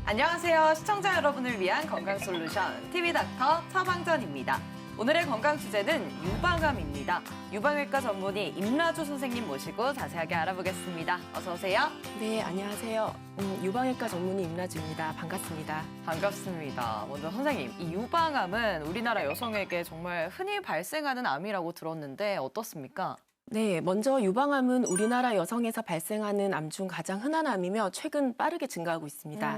안녕하세요. 시청자 여러분을 위한 건강솔루션 TV닥터 처방전입니다. 오늘의 건강 주제는 유방암입니다. 유방외과 전문의 임나주 선생님 모시고 자세하게 알아보겠습니다. 어서 오세요. 네, 안녕하세요. 유방외과 전문의 임나주입니다. 반갑습니다. 반갑습니다. 먼저 선생님, 이 유방암은 우리나라 여성에게 정말 흔히 발생하는 암이라고 들었는데 어떻습니까? 네, 먼저 유방암은 우리나라 여성에서 발생하는 암 중 가장 흔한 암이며 최근 빠르게 증가하고 있습니다.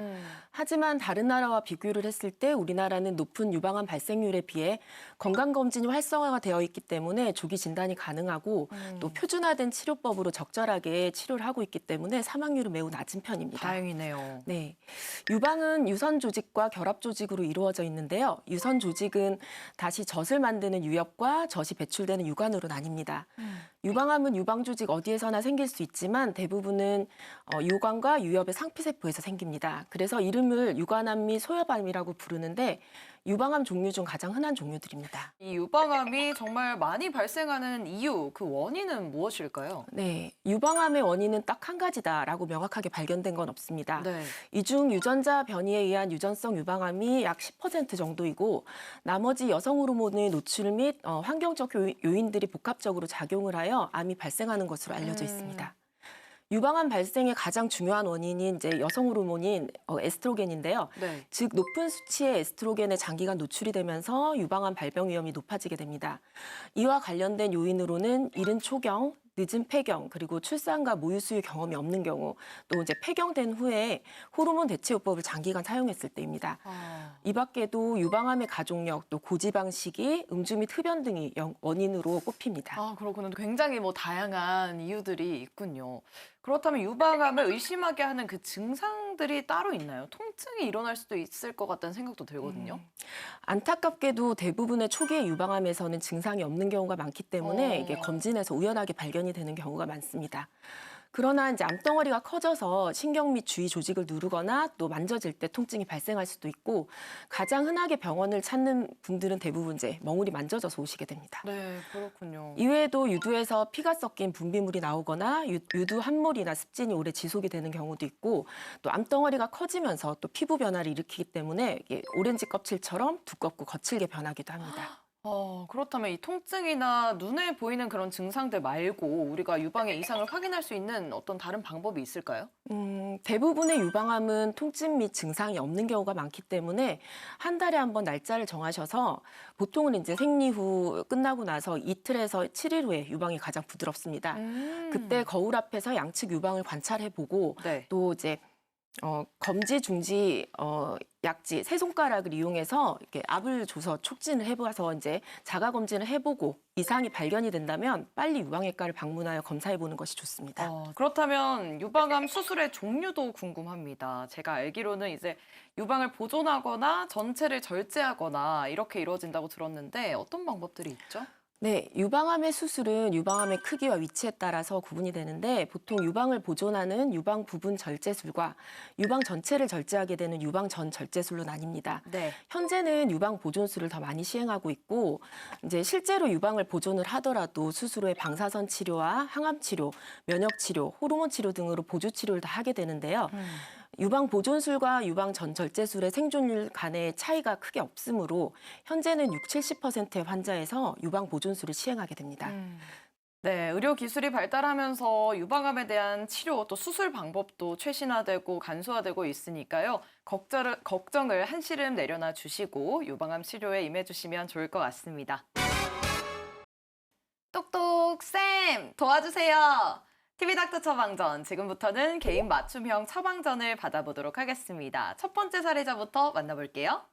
하지만 다른 나라와 비교를 했을 때 우리나라는 높은 유방암 발생률에 비해 건강검진이 활성화가 되어 있기 때문에 조기 진단이 가능하고 또 표준화된 치료법으로 적절하게 치료를 하고 있기 때문에 사망률은 매우 낮은 편입니다. 다행이네요. 네, 유방은 유선 조직과 결합 조직으로 이루어져 있는데요. 유선 조직은 다시 젖을 만드는 유엽과 젖이 배출되는 유관으로 나뉩니다. 유방암은 유방 조직 어디에서나 생길 수 있지만 대부분은 유관과 유엽의 상피세포에서 생깁니다. 그래서 이름을 유관암 및 소엽암이라고 부르는데 유방암 종류 중 가장 흔한 종류들입니다. 이 유방암이 정말 많이 발생하는 이유, 그 원인은 무엇일까요? 네, 유방암의 원인은 딱 한 가지다라고 명확하게 발견된 건 없습니다. 네. 이 중 유전자 변이에 의한 유전성 유방암이 약 10% 정도이고 나머지 여성 호르몬의 노출 및 환경적 요인들이 복합적으로 작용을 하여 암이 발생하는 것으로 알려져 있습니다. 유방암 발생의 가장 중요한 원인이 이제 여성 호르몬인 에스트로겐인데요. 네. 즉 높은 수치의 에스트로겐에 장기간 노출이 되면서 유방암 발병 위험이 높아지게 됩니다. 이와 관련된 요인으로는 이른 초경, 늦은 폐경, 그리고 출산과 모유 수유 경험이 없는 경우, 또 이제 폐경된 후에 호르몬 대체요법을 장기간 사용했을 때입니다. 이 밖에도 유방암의 가족력, 또 고지방식이, 음주 및 흡연 등이 원인으로 꼽힙니다. 아, 그렇군요. 굉장히 다양한 이유들이 있군요. 그렇다면 유방암을 의심하게 하는 그 증상들이 따로 있나요? 통증이 일어날 수도 있을 것 같다는 생각도 들거든요. 안타깝게도 대부분의 초기의 유방암에서는 증상이 없는 경우가 많기 때문에 이게 검진에서 우연하게 발견이 되는 경우가 많습니다. 그러나 이제 암덩어리가 커져서 신경 및 주위 조직을 누르거나 또 만져질 때 통증이 발생할 수도 있고 가장 흔하게 병원을 찾는 분들은 대부분 이제 멍울이 만져져서 오시게 됩니다. 네, 그렇군요. 이외에도 유두에서 피가 섞인 분비물이 나오거나 유두 함몰이나 습진이 오래 지속이 되는 경우도 있고 또 암덩어리가 커지면서 또 피부 변화를 일으키기 때문에 이게 오렌지 껍질처럼 두껍고 거칠게 변하기도 합니다. 그렇다면 이 통증이나 눈에 보이는 그런 증상들 말고 우리가 유방의 이상을 확인할 수 있는 어떤 다른 방법이 있을까요? 대부분의 유방암은 통증 및 증상이 없는 경우가 많기 때문에 한 달에 한 번 날짜를 정하셔서 보통은 이제 생리 후 끝나고 나서 이틀에서 7일 후에 유방이 가장 부드럽습니다. 그때 거울 앞에서 양측 유방을 관찰해보고 네. 또 이제 검지, 중지, 약지 세 손가락을 이용해서 이렇게 압을 줘서 촉진을 해봐서 이제 자가 검진을 해보고 이상이 발견이 된다면 빨리 유방외과를 방문하여 검사해보는 것이 좋습니다. 그렇다면 유방암 수술의 종류도 궁금합니다. 제가 알기로는 이제 유방을 보존하거나 전체를 절제하거나 이렇게 이루어진다고 들었는데 어떤 방법들이 있죠? 네, 유방암의 수술은 유방암의 크기와 위치에 따라서 구분이 되는데 보통 유방을 보존하는 유방 부분 절제술과 유방 전체를 절제하게 되는 유방 전 절제술로 나뉩니다. 네. 현재는 유방 보존술을 더 많이 시행하고 있고 이제 실제로 유방을 보존을 하더라도 수술 후에 방사선 치료와 항암 치료, 면역 치료, 호르몬 치료 등으로 보조 치료를 다 하게 되는데요. 유방 보존술과 유방 전 절제술의 생존율 간의 차이가 크게 없으므로 현재는 60-70%의 환자에서 유방 보존술을 시행하게 됩니다. 네, 의료 기술이 발달하면서 유방암에 대한 치료 또 수술 방법도 최신화되고 간소화되고 있으니까요. 걱정을 한시름 내려놔 주시고 유방암 치료에 임해주시면 좋을 것 같습니다. 똑똑쌤 도와주세요. TV닥터 처방전, 지금부터는 개인 맞춤형 처방전을 받아보도록 하겠습니다. 첫 번째 사례자부터 만나볼게요.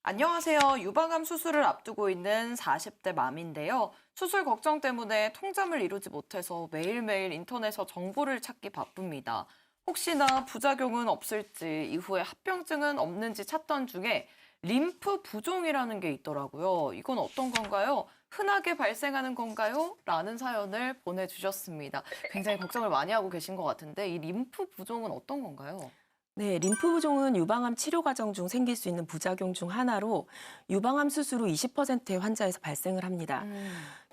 안녕하세요. 유방암 수술을 앞두고 있는 40대 맘인데요. 수술 걱정 때문에 통잠을 이루지 못해서 매일매일 인터넷에서 정보를 찾기 바쁩니다. 혹시나 부작용은 없을지, 이후에 합병증은 없는지 찾던 중에 림프 부종이라는 게 있더라고요. 이건 어떤 건가요? 흔하게 발생하는 건가요? 라는 사연을 보내주셨습니다. 굉장히 걱정을 많이 하고 계신 것 같은데 이 림프 부종은 어떤 건가요? 네, 림프 부종은 유방암 치료 과정 중 생길 수 있는 부작용 중 하나로 유방암 수술 후 20%의 환자에서 발생을 합니다.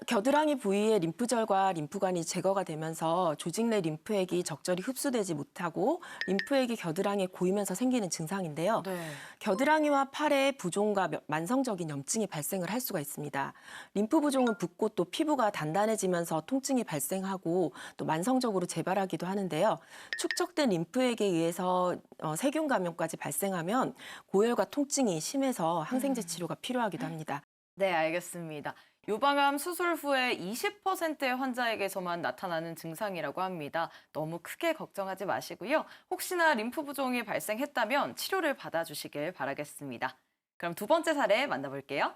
겨드랑이 부위의 림프절과 림프관이 제거가 되면서 조직 내 림프액이 적절히 흡수되지 못하고 림프액이 겨드랑이에 고이면서 생기는 증상인데요. 네. 겨드랑이와 팔에 부종과 만성적인 염증이 발생을 할 수가 있습니다. 림프 부종은 붓고 또 피부가 단단해지면서 통증이 발생하고 또 만성적으로 재발하기도 하는데요. 축적된 림프액에 의해서 세균 감염까지 발생하면 고열과 통증이 심해서 항생제 치료가 필요하기도 합니다. 네, 알겠습니다. 유방암 수술 후에 20%의 환자에게서만 나타나는 증상이라고 합니다. 너무 크게 걱정하지 마시고요. 혹시나 림프 부종이 발생했다면 치료를 받아주시길 바라겠습니다. 그럼 두 번째 사례 만나볼게요.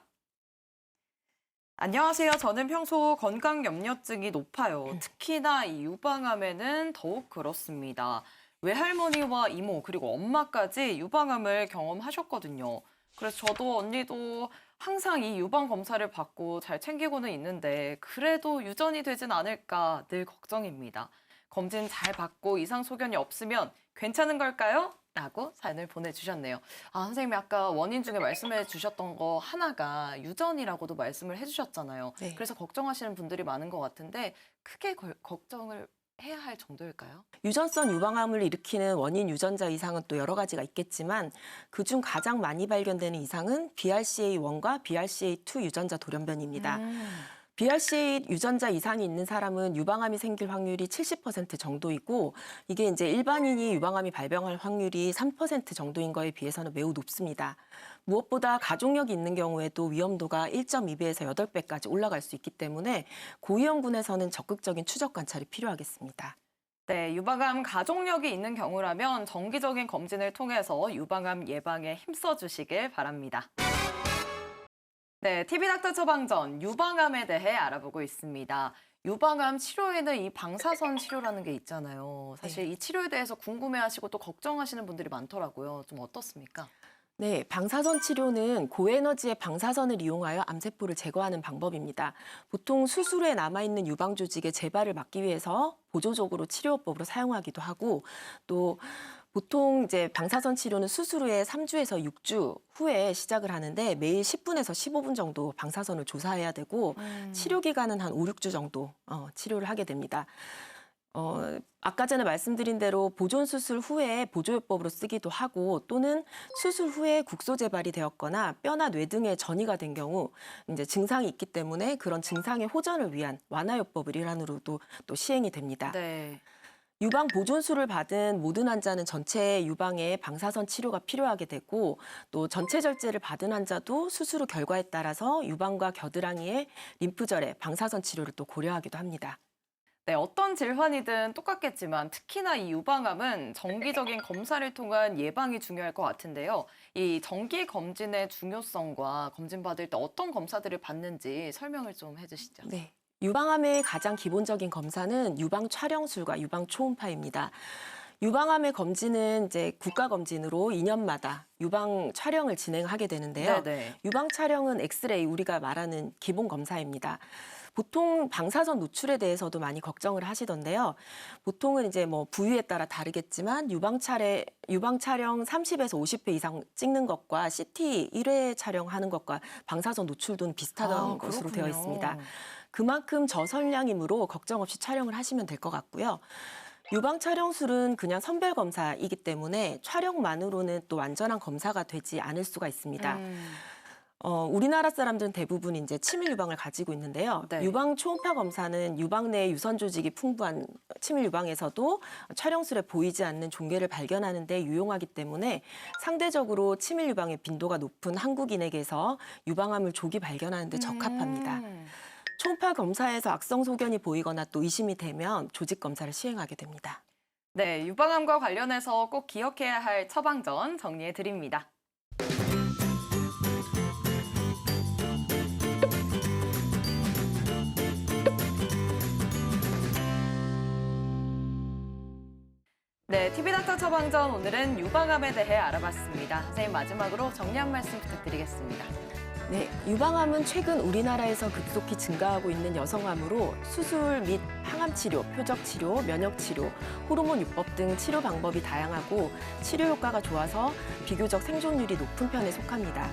안녕하세요. 저는 평소 건강 염려증이 높아요. 특히나 이 유방암에는 더욱 그렇습니다. 외할머니와 이모 그리고 엄마까지 유방암을 경험하셨거든요. 그래서 저도 언니도 항상 이 유방 검사를 받고 잘 챙기고는 있는데 그래도 유전이 되진 않을까 늘 걱정입니다. 검진 잘 받고 이상 소견이 없으면 괜찮은 걸까요? 라고 사연을 보내주셨네요. 선생님이 아까 원인 중에 말씀해 주셨던 거 하나가 유전이라고도 말씀을 해주셨잖아요. 네. 그래서 걱정하시는 분들이 많은 것 같은데 크게 걱정을 해야 할 정도일까요? 유전성 유방암을 일으키는 원인 유전자 이상은 또 여러 가지가 있겠지만 그중 가장 많이 발견되는 이상은 BRCA1과 BRCA2 유전자 돌연변입니다. BRCA 유전자 이상이 있는 사람은 유방암이 생길 확률이 70% 정도이고 이게 이제 일반인이 유방암이 발병할 확률이 3% 정도인 거에 비해서는 매우 높습니다. 무엇보다 가족력이 있는 경우에도 위험도가 1.2배에서 8배까지 올라갈 수 있기 때문에 고위험군에서는 적극적인 추적 관찰이 필요하겠습니다. 네, 유방암 가족력이 있는 경우라면 정기적인 검진을 통해서 유방암 예방에 힘써 주시길 바랍니다. 네, TV닥터 처방전 유방암에 대해 알아보고 있습니다. 유방암 치료에는 이 방사선 치료라는 게 있잖아요. 사실 이 치료에 대해서 궁금해하시고 또 걱정하시는 분들이 많더라고요. 좀 어떻습니까? 네, 방사선 치료는 고에너지의 방사선을 이용하여 암세포를 제거하는 방법입니다. 보통 수술 후에 남아있는 유방 조직의 재발을 막기 위해서 보조적으로 치료법으로 사용하기도 하고 또 보통 이제 방사선 치료는 수술 후에 3주에서 6주 후에 시작을 하는데 매일 10분에서 15분 정도 방사선을 조사해야 되고 치료 기간은 한 5, 6주 정도 치료를 하게 됩니다. 아까 전에 말씀드린 대로 보존 수술 후에 보조요법으로 쓰기도 하고 또는 수술 후에 국소 재발이 되었거나 뼈나 뇌 등에 전이가 된 경우 이제 증상이 있기 때문에 그런 증상의 호전을 위한 완화요법을 일환으로도 또 시행이 됩니다. 네. 유방 보존술을 받은 모든 환자는 전체 유방에 방사선 치료가 필요하게 되고 또 전체 절제를 받은 환자도 수술 후 결과에 따라서 유방과 겨드랑이의 림프절에 방사선 치료를 또 고려하기도 합니다. 네, 어떤 질환이든 똑같겠지만 특히나 이 유방암은 정기적인 검사를 통한 예방이 중요할 것 같은데요. 이 정기 검진의 중요성과 검진 받을 때 어떤 검사들을 받는지 설명을 좀 해주시죠. 네. 유방암의 가장 기본적인 검사는 유방 촬영술과 유방 초음파입니다. 유방암의 검진은 이제 국가 검진으로 2년마다 유방 촬영을 진행하게 되는데요. 네네. 유방 촬영은 엑스레이 우리가 말하는 기본 검사입니다. 보통 방사선 노출에 대해서도 많이 걱정을 하시던데요. 보통은 이제 뭐 부위에 따라 다르겠지만 유방 촬영 30에서 50회 이상 찍는 것과 CT 1회 촬영하는 것과 방사선 노출도는 비슷하다는 것으로 되어 있습니다. 그만큼 저선량이므로 걱정 없이 촬영을 하시면 될 것 같고요. 유방 촬영술은 그냥 선별 검사이기 때문에 촬영만으로는 또 완전한 검사가 되지 않을 수가 있습니다. 우리나라 사람들은 대부분 이제 치밀 유방을 가지고 있는데요. 네. 유방 초음파 검사는 유방 내 유선 조직이 풍부한 치밀 유방에서도 촬영술에 보이지 않는 종괴를 발견하는 데 유용하기 때문에 상대적으로 치밀 유방의 빈도가 높은 한국인에게서 유방암을 조기 발견하는 데 적합합니다. 초음파 검사에서 악성 소견이 보이거나 또 의심이 되면 조직 검사를 시행하게 됩니다. 네, 유방암과 관련해서 꼭 기억해야 할 처방전 정리해 드립니다. 네, TV닥터 처방전 오늘은 유방암에 대해 알아봤습니다. 선생님 마지막으로 정리 한 말씀 부탁드리겠습니다. 네, 유방암은 최근 우리나라에서 급속히 증가하고 있는 여성암으로 수술 및 항암 치료, 표적 치료, 면역 치료, 호르몬 요법 등 치료 방법이 다양하고 치료 효과가 좋아서 비교적 생존율이 높은 편에 속합니다.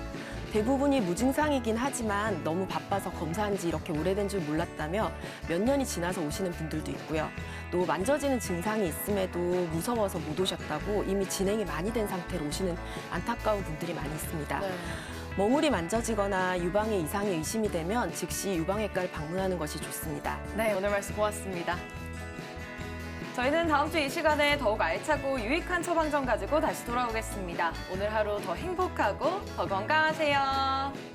대부분이 무증상이긴 하지만 너무 바빠서 검사한 지 이렇게 오래된 줄 몰랐다며 몇 년이 지나서 오시는 분들도 있고요. 또 만져지는 증상이 있음에도 무서워서 못 오셨다고 이미 진행이 많이 된 상태로 오시는 안타까운 분들이 많이 있습니다. 네. 멍울이 만져지거나 유방에 이상이 의심이 되면 즉시 유방외과를 방문하는 것이 좋습니다. 네, 오늘 말씀 고맙습니다. 저희는 다음 주 이 시간에 더욱 알차고 유익한 처방전 가지고 다시 돌아오겠습니다. 오늘 하루 더 행복하고 더 건강하세요.